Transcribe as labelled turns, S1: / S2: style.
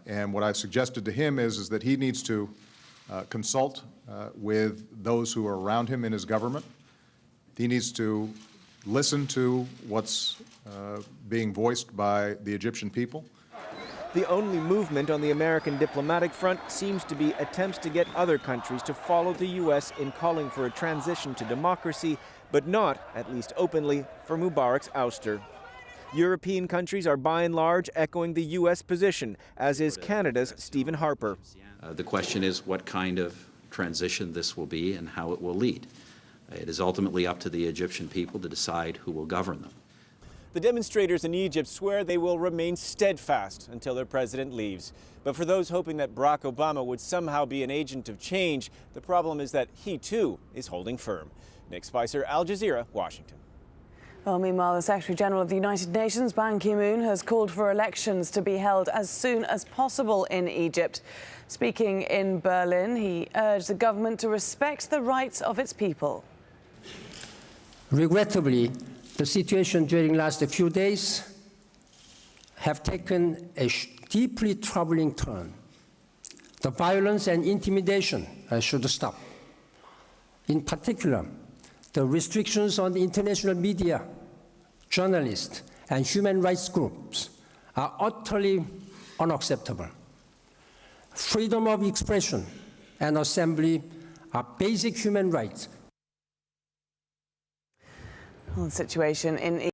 S1: And what I've suggested to him is that he needs to consult with those who are around him in his government. He needs to listen to what's being voiced by the Egyptian people.
S2: The only movement on the American diplomatic front seems to be attempts to get other countries to follow the U.S. in calling for a transition to democracy, but not, at least openly, for Mubarak's ouster. European countries are by and large echoing the U.S. position, as is Canada's Stephen Harper.
S3: The question is what kind of transition this will be and how it will lead. It is ultimately up to the Egyptian people to decide who will govern them.
S2: The demonstrators in Egypt swear they will remain steadfast until their president leaves. But for those hoping that Barack Obama would somehow be an agent of change, the problem is that he too is holding firm. Nick Spicer, Al Jazeera, Washington.
S4: Well, meanwhile, the Secretary General of the United Nations, Ban Ki-moon, has called for elections to be held as soon as possible in Egypt. Speaking in Berlin, he urged the government to respect the rights of its people.
S5: Regrettably, the situation during the last few days have taken a deeply troubling turn. The violence and intimidation should stop. In particular, the restrictions on the international media, journalists, and human rights groups are utterly unacceptable. Freedom of expression and assembly are basic human rights.
S4: Well, the situation in